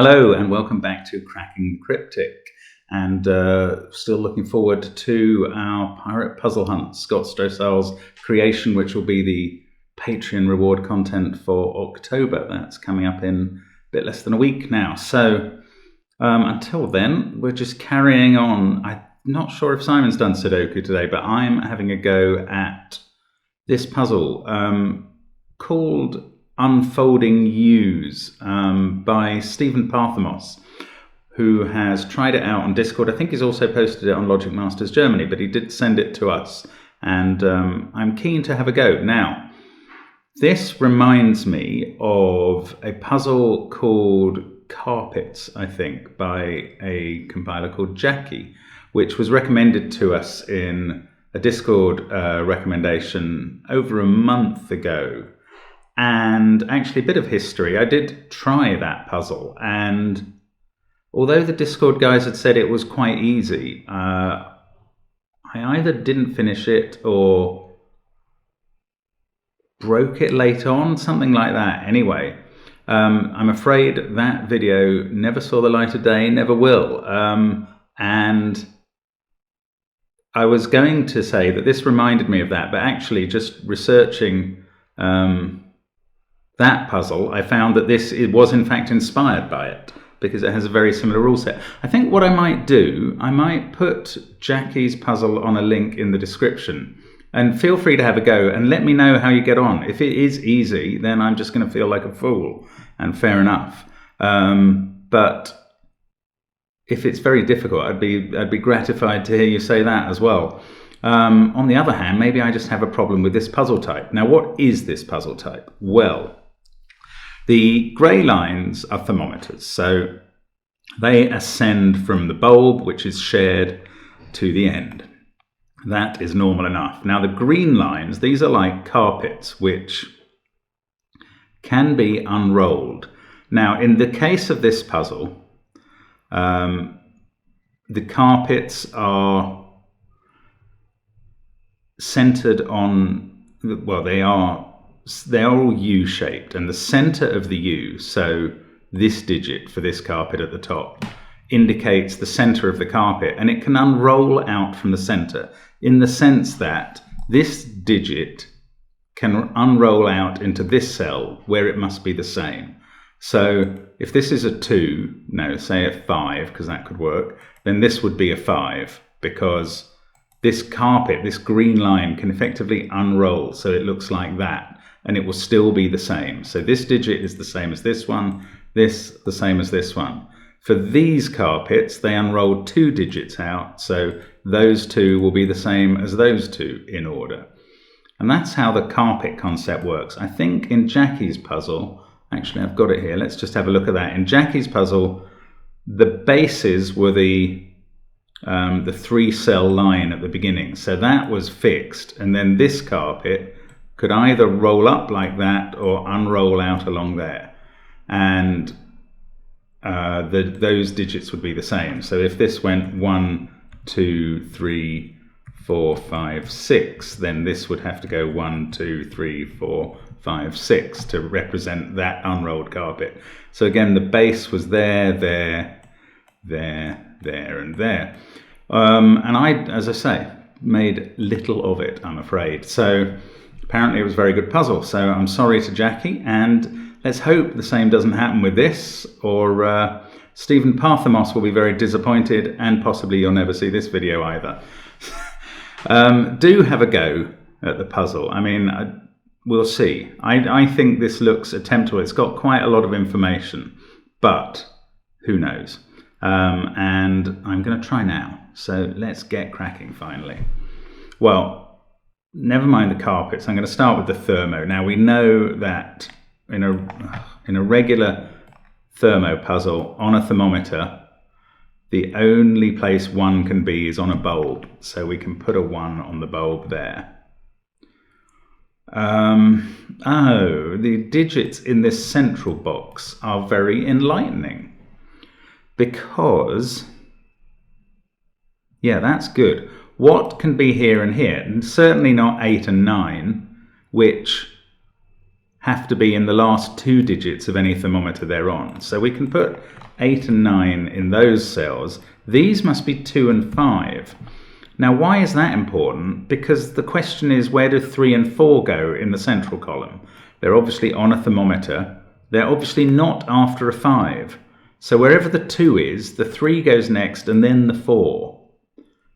Hello and welcome back to Cracking the Cryptic, and still looking forward to our pirate puzzle hunt, Scott Strosell's creation, which will be the Patreon reward content for October. That's coming up in a bit less than a week now. So until then, we're just carrying on. I'm not sure if Simon's done Sudoku today, but I'm having a go at this puzzle called Unfolding U's by Stephen Parthamos, who has tried it out on Discord. I think he's also posted it on Logic Masters Germany, but he did send it to us, and I'm keen to have a go. Now, this reminds me of a puzzle called Carpets, I think, by a compiler called Jackie, which was recommended to us in a Discord recommendation over a month ago. And actually, a bit of history. I did try that puzzle, and although the Discord guys had said it was quite easy, I either didn't finish it or broke it late on, something like that. Anyway, I'm afraid that video never saw the light of day, never will. And I was going to say that this reminded me of that, but actually just researching that puzzle, I found that it was in fact inspired by it, because it has a very similar rule set. I think what I might do, I might put Jackie's puzzle on a link in the description, and feel free to have a go and let me know how you get on. If it is easy, then I'm just going to feel like a fool, and fair enough. But if it's very difficult, I'd be gratified to hear you say that as well. On the other hand, maybe I just have a problem with this puzzle type. Now, what is this puzzle type? Well, the grey lines are thermometers, so they ascend from the bulb, which is shared, to the end. That is normal enough. Now, the green lines, these are like carpets, which can be unrolled. Now, in the case of this puzzle, the carpets are centered on, well, they are all U-shaped, and the center of the U, so this digit for this carpet at the top, indicates the center of the carpet, and it can unroll out from the center in the sense that this digit can unroll out into this cell where it must be the same. So if this is a 2, no, say a 5, because that could work, then this would be a 5, because this carpet, this green line, can effectively unroll, so it looks like that, and it will still be the same. So this digit is the same as this one, this the same as this one. For these carpets, they unrolled 2 digits out, so those 2 will be the same as those 2 in order. And that's how the carpet concept works. I think in Jackie's puzzle, actually I've got it here, let's just have a look at that. In Jackie's puzzle, the bases were the 3-cell line at the beginning, so that was fixed, and then this carpet could either roll up like that or unroll out along there, and those digits would be the same. So if this went 1, 2, 3, 4, 5, 6, then this would have to go 1, 2, 3, 4, 5, 6 to represent that unrolled carpet. So again, the base was there, there, and there. And I, as I say, made little of it, I'm afraid. So apparently it was a very good puzzle. So I'm sorry to Jackie, and let's hope the same doesn't happen with this, or Stephen Parthamos will be very disappointed, and possibly you'll never see this video either. Do have a go at the puzzle. I mean, we'll see. I think this looks attemptable. It's got quite a lot of information, but who knows? And I'm going to try now. So let's get cracking finally. Well, never mind the carpets. I'm going to start with the thermo. Now, we know that in a regular thermo puzzle on a thermometer, the only place 1 can be is on a bulb. So we can put a 1 on the bulb there. Oh, the digits in this central box are very enlightening, because, yeah, that's good. What can be here and here? And certainly not 8 and 9, which have to be in the last 2 digits of any thermometer they're on. So we can put 8 and 9 in those cells. These must be 2 and 5. Now, why is that important? Because the question is, where do 3 and 4 go in the central column? They're obviously on a thermometer. They're obviously not after a 5. So wherever the 2 is, the 3 goes next and then the 4.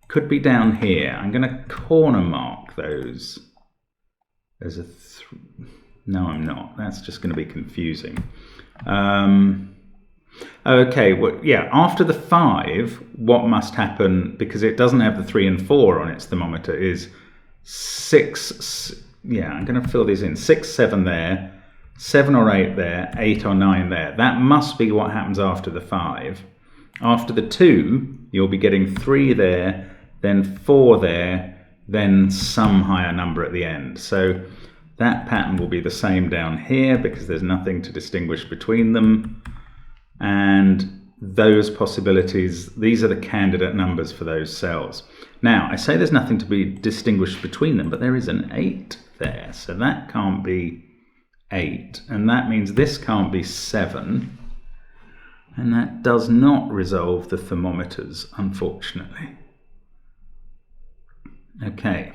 Could be down here. I'm going to corner mark those as a... No, I'm not. That's just going to be confusing. Okay, well, yeah, after the 5, what must happen, because it doesn't have the 3 and 4 on its thermometer, is 6, yeah, I'm going to fill these in, 6, 7 there, 7 or 8 there, 8 or 9 there. That must be what happens after the 5. After the 2, you'll be getting 3 there, then 4 there, then some higher number at the end. So that pattern will be the same down here because there's nothing to distinguish between them. And those possibilities, these are the candidate numbers for those cells. Now, I say there's nothing to be distinguished between them, but there is an 8 there. So that can't be 8. And that means this can't be 7. And that does not resolve the thermometers, unfortunately. Okay.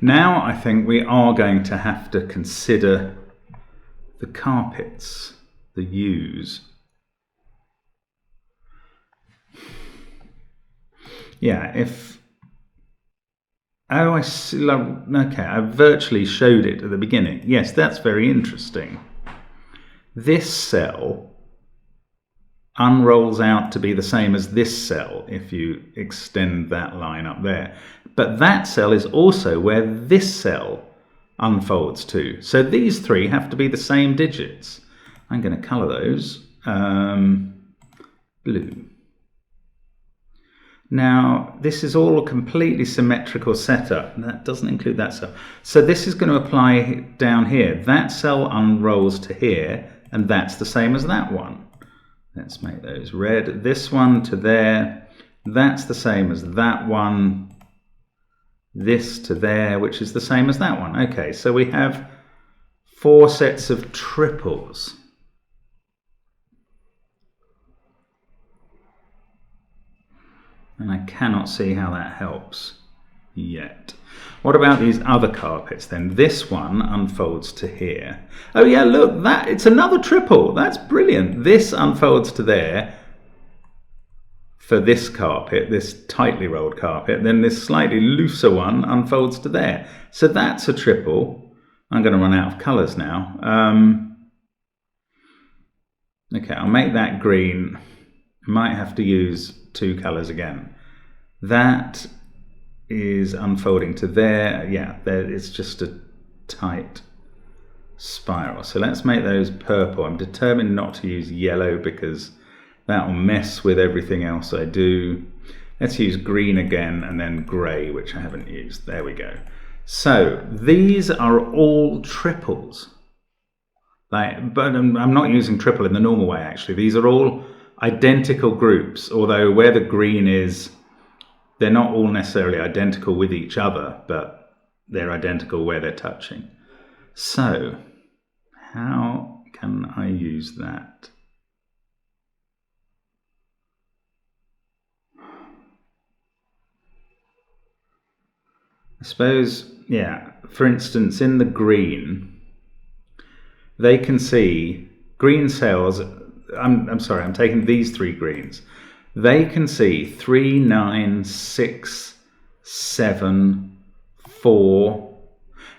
Now I think we are going to have to consider the carpets, the U's. Yeah, if... Oh, I see. Okay, I virtually showed it at the beginning. Yes, that's very interesting. This cell unrolls out to be the same as this cell if you extend that line up there. But that cell is also where this cell unfolds to. So these 3 have to be the same digits. I'm going to colour those blue. Now, this is all a completely symmetrical setup. That doesn't include that cell. So this is going to apply down here. That cell unrolls to here, and that's the same as that one. Let's make those red. This one to there. That's the same as that one. This to there, which is the same as that one. Okay, so we have 4 sets of triples. And I cannot see how that helps yet. What about these other carpets then? This one unfolds to here. Oh yeah, look, it's another triple. That's brilliant. This unfolds to there for this carpet, this tightly rolled carpet. Then this slightly looser one unfolds to there. So that's a triple. I'm going to run out of colours now. Okay, I'll make that green. Might have to use 2 colours again. That is unfolding to there. Yeah, there, it's just a tight spiral. So let's make those purple. I'm determined not to use yellow because that will mess with everything else I do. Let's use green again and then grey, which I haven't used. There we go. So these are all triples. But I'm not using triple in the normal way, actually. These are all identical groups, although where the green is, they're not all necessarily identical with each other, but they're identical where they're touching. So how can I use that? I suppose, yeah, for instance, in the green, they can see green cells. I'm sorry, I'm taking these 3 greens. They can see 3, 9, 6, 7, 4.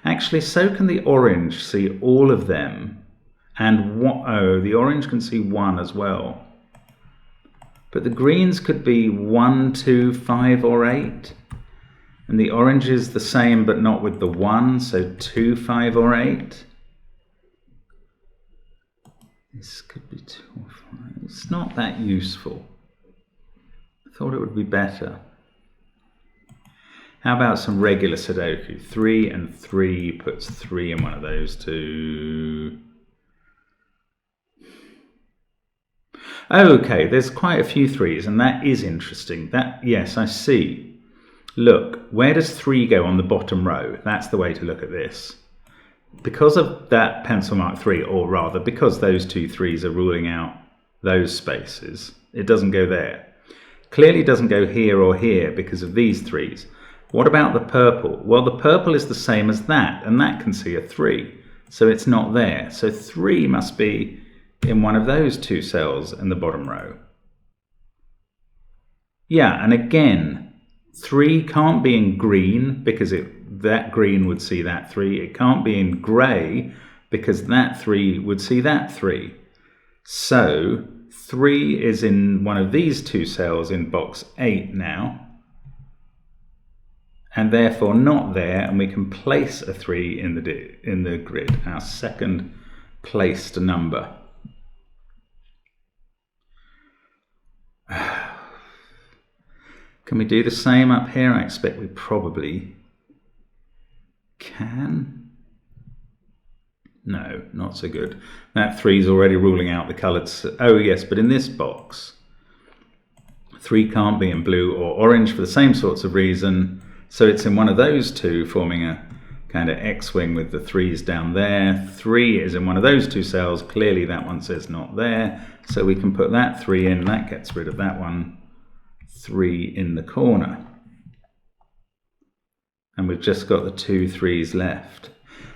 Actually, so can the orange see all of them. And the orange can see 1 as well. But the greens could be 1, 2, 5, or 8. And the orange is the same, but not with the 1, so 2, 5, or 8. This could be 2 or 5. It's not that useful. I thought it would be better. How about some regular Sudoku? 3 and 3 puts 3 in one of those 2. Okay, there's quite a few 3s, and that is interesting. Yes, I see. Look, where does 3 go on the bottom row? That's the way to look at this. Because of that pencil mark 3, or rather because those 2 3s are ruling out those spaces, It doesn't go there. Clearly doesn't go here or here because of these 3s. What about the purple? Well, the purple is the same as that, and that can see a 3. So it's not there. So 3 must be in one of those 2 cells in the bottom row. Yeah, and again, 3 can't be in green because that green would see that 3. It can't be in grey because that 3 would see that 3. So 3 is in one of these 2 cells in box 8 now, and therefore not there, and we can place a 3 in the grid, our second placed number. Can we do the same up here? I expect we probably can. No, not so good. That 3 is already ruling out the coloured. Oh yes, but in this box, 3 can't be in blue or orange for the same sorts of reason. So it's in one of those 2, forming a kind of X-wing with the 3s down there. 3 is in one of those 2 cells. Clearly that one says not there. So we can put that 3 in. That gets rid of that one. 3 in the corner. And we've just got the 2 3s left.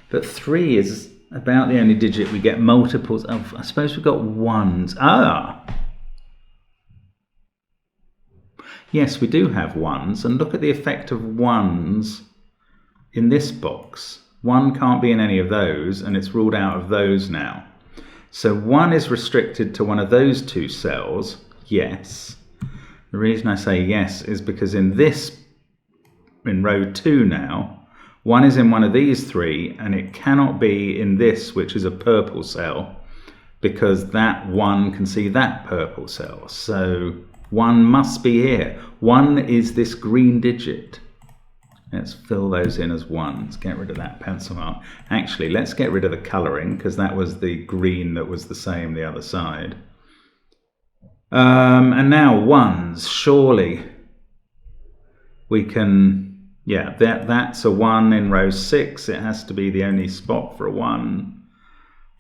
But 3 is about the only digit we get multiples of. I suppose we've got 1s. Ah! Yes, we do have 1s. And look at the effect of 1s in this box. 1 can't be in any of those, and it's ruled out of those now. So 1 is restricted to one of those 2 cells. Yes. The reason I say yes is because in row 2 now, 1 is in one of these 3, and it cannot be in this, which is a purple cell, because that 1 can see that purple cell. So 1 must be here. 1 is this green digit. Let's fill those in as 1s. Get rid of that pencil mark. Actually, let's get rid of the colouring, because that was the green that was the same the other side. And now 1s. Surely we can... Yeah, that's a 1 in row 6. It has to be the only spot for a 1.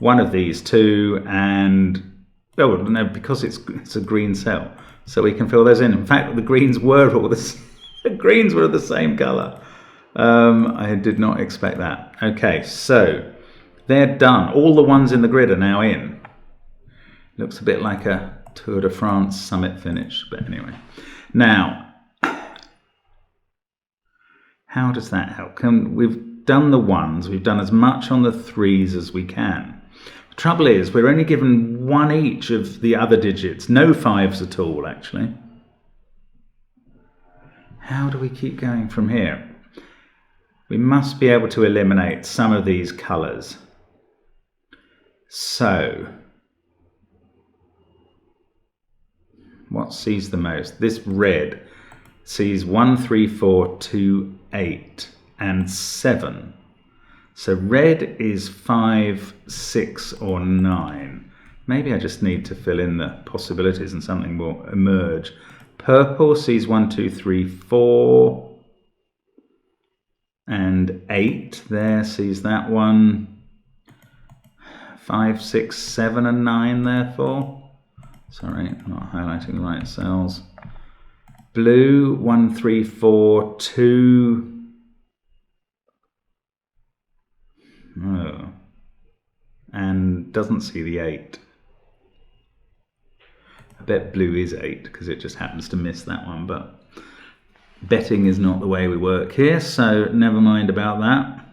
One of these 2, and oh no, because it's a green cell, so we can fill those in. In fact, the greens were all the greens were the same colour. I did not expect that. Okay, so they're done. All the 1s in the grid are now in. Looks a bit like a Tour de France summit finish, but anyway. Now, how does that help? We've done the 1s, we've done as much on the 3s as we can. The trouble is, we're only given 1 each of the other digits, no 5s at all, actually. How do we keep going from here? We must be able to eliminate some of these colours. So, what sees the most? This red sees 1, 3, 4, 2, 8 and 7. So red is 5, 6 or 9. Maybe I just need to fill in the possibilities and something will emerge. Purple sees 1, 2, 3, 4 and 8. There sees that one. 5, 6, 7 and 9 therefore. Sorry, I'm not highlighting the right cells. Blue, 1, 3, 4, 2. Oh. And doesn't see the 8. I bet blue is 8 because it just happens to miss that one, but betting is not the way we work here, so never mind about that.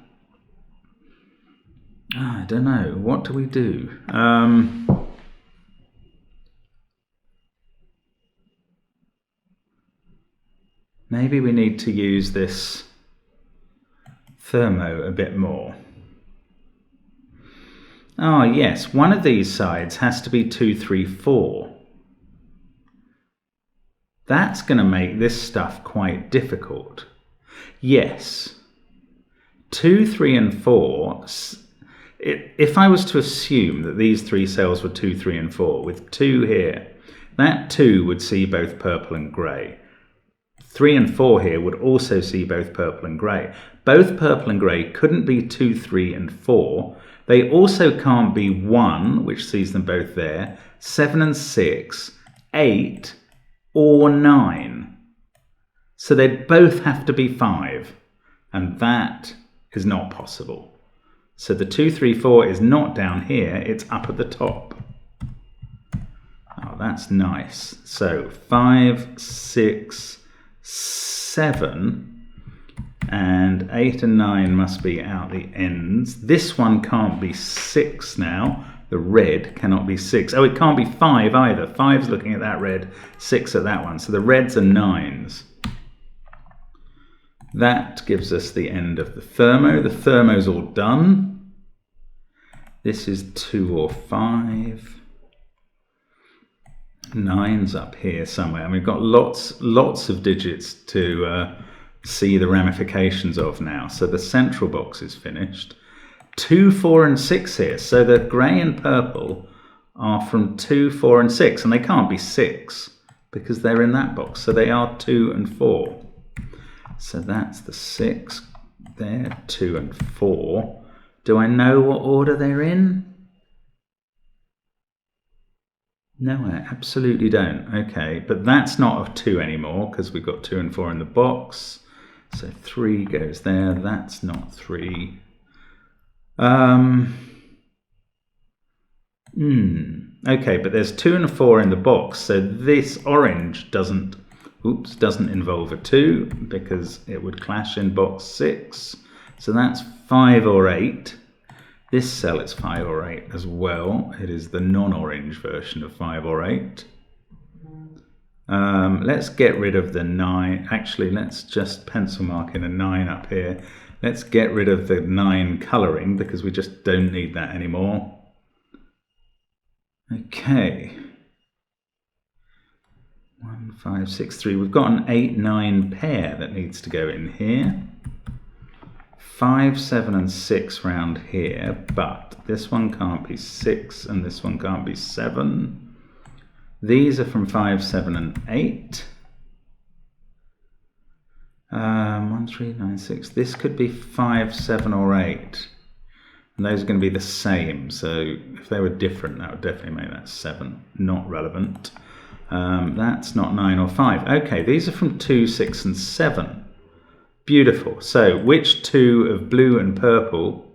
I don't know. What do we do? Maybe we need to use this thermo a bit more. Oh yes, one of these sides has to be 2, 3, 4. That's going to make this stuff quite difficult. Yes, 2, 3 and 4, if I was to assume that these 3 cells were 2, 3 and 4, with 2 here, that 2 would see both purple and grey. 3 and 4 here would also see both purple and grey. Both purple and grey couldn't be 2, 3 and 4. They also can't be 1, which sees them both there, 7 and 6, 8 or 9. So they both have to be 5, and that is not possible. So the 2, 3, 4 is not down here, it's up at the top. Oh, that's nice. So 5, 6, 7, and 8 and 9 must be out the ends. This one can't be 6 now. The red cannot be 6. Oh, it can't be 5 either. 5's looking at that red, 6 at that one. So the reds are 9s. That gives us the end of the thermo. The thermo's all done. This is 2 or 5. 9's up here somewhere. And we've got lots of digits to see the ramifications of now. So the central box is finished. 2, 4 and 6 here. So the grey and purple are from 2, 4 and 6. And they can't be 6 because they're in that box. So they are 2 and 4. So that's the 6 there, 2 and 4. Do I know what order they're in? No, I absolutely don't. Okay, but that's not a 2 anymore because we've got 2 and 4 in the box. So 3 goes there. That's not 3. Okay, but there's 2 and a 4 in the box. So this orange doesn't involve a 2 because it would clash in box 6. So that's 5 or 8. This cell is 5 or 8 as well. It is the non-orange version of 5 or 8. Let's get rid of the 9. Actually, let's just pencil mark in a 9 up here. Let's get rid of the 9 colouring because we just don't need that anymore. Okay. 1, 5, 6, 3. We've got an 8, 9 pair that needs to go in here. 5, 7 and 6 round here, but this one can't be 6 and this one can't be 7. These are from 5, 7 and 8. 1, 3, 9, 6. This could be 5, 7 or 8. And those are going to be the same. So if they were different, that would definitely make that 7. Not relevant. That's not 9 or 5. Okay, these are from 2, 6 and 7. Beautiful. So which 2 of blue and purple,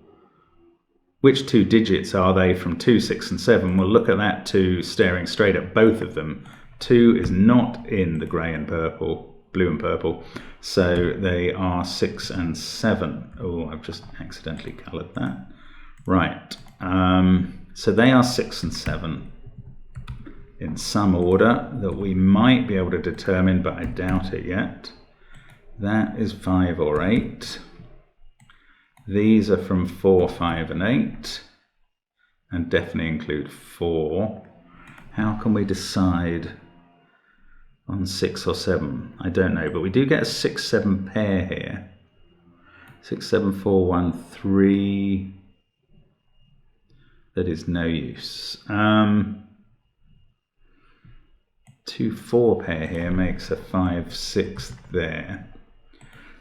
which 2 digits are they from 2, 6 and 7? We'll look at that 2 staring straight at both of them. 2 is not in the grey and purple, blue and purple. So they are 6 and 7. Oh, I've just accidentally coloured that. Right. So they are 6 and 7 in some order that we might be able to determine, but I doubt it yet. That is 5 or 8. These are from 4, 5 and 8. And definitely include 4. How can we decide on 6 or 7? I don't know, but we do get a 6, 7 pair here. 6, 7, 4, 1, 3. That is no use. 2, 4 pair here makes a 5, 6 there.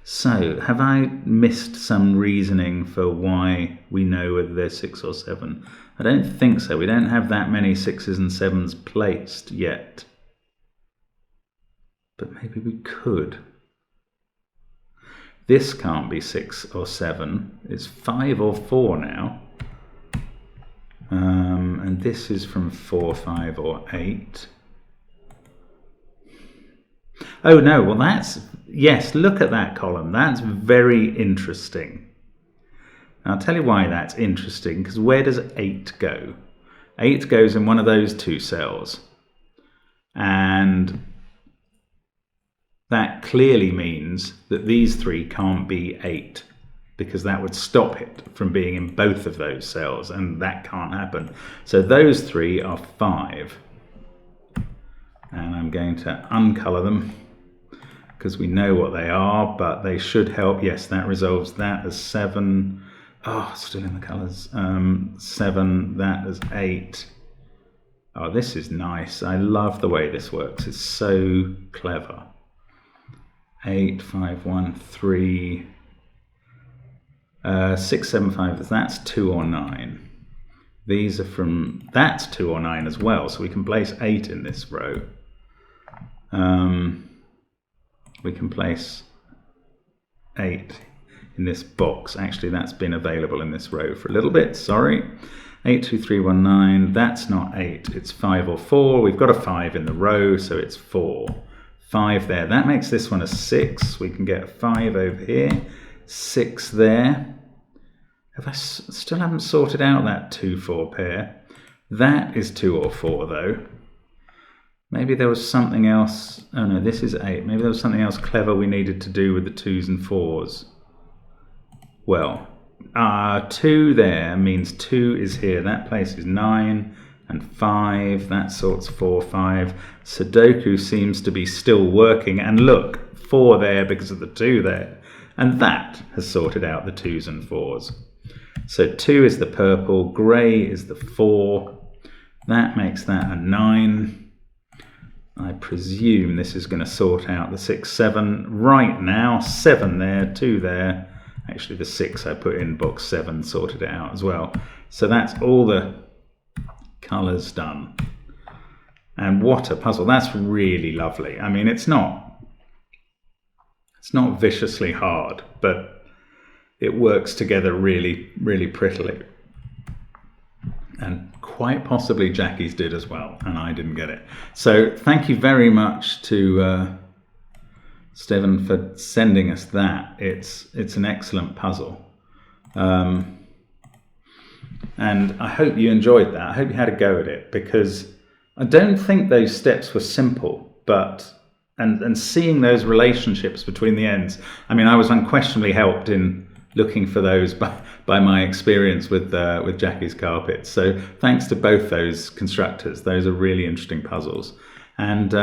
So, have I missed some reasoning for why we know whether they're 6 or 7? I don't think so. We don't have that many 6s and 7s placed yet. But maybe we could. This can't be 6 or 7. It's 5 or 4 now. And this is from 4, 5 or 8. Oh no, well that's, yes, look at that column. That's very interesting. I'll tell you why that's interesting, because where does 8 go? 8 goes in one of those 2 cells. And that clearly means that these 3 can't be 8, because that would stop it from being in both of those cells, and that can't happen. So those 3 are 5. And I'm going to uncolour them, because we know what they are, but they should help. Yes, that resolves that as 7. Oh, still in the colours. 7, that as 8. Oh, this is nice. I love the way this works. It's so clever. 8, 5, 1, 3. 6, 7, 5, that's 2 or 9. These are from, that's 2 or 9 as well, so we can place 8 in this row. We can place 8 in this box. Actually, that's been available in this row for a little bit, sorry. 8, 2, 3, 1, 9, that's not 8, it's 5 or 4. We've got a 5 in the row, so it's 4. 5 there, that makes this one a 6. We can get a 5 over here, 6 there. I still haven't sorted out that 2-4 pair. That is 2 or 4 though. Maybe there was something else. Oh no, this is 8. Maybe there was something else clever we needed to do with the 2s and 4s. Well, 2 there means 2 is here. That places 9 and 5. That sorts 4, 5. Sudoku seems to be still working. And look, 4 there because of the 2 there. And that has sorted out the 2s and 4s. So 2 is the purple, grey is the 4. That makes that a 9. I presume this is going to sort out the 6, 7 right now. 7 there, 2 there. Actually, the 6 I put in box 7 sorted it out as well. So that's all the colours done. And what a puzzle. That's really lovely. I mean, it's not viciously hard, but it works together really, really prettily. And quite possibly Jackie's did as well, and I didn't get it. So thank you very much to Stephen for sending us that. It's an excellent puzzle. And I hope you enjoyed that. I hope you had a go at it, because I don't think those steps were simple, but and seeing those relationships between the ends. I mean, I was unquestionably helped in looking for those by my experience with Jackie's carpets. So thanks to both those constructors. Those are really interesting puzzles. And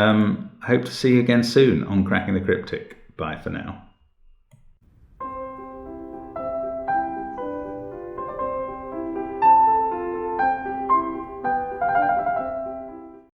hope to see you again soon on Cracking the Cryptic. Bye for now.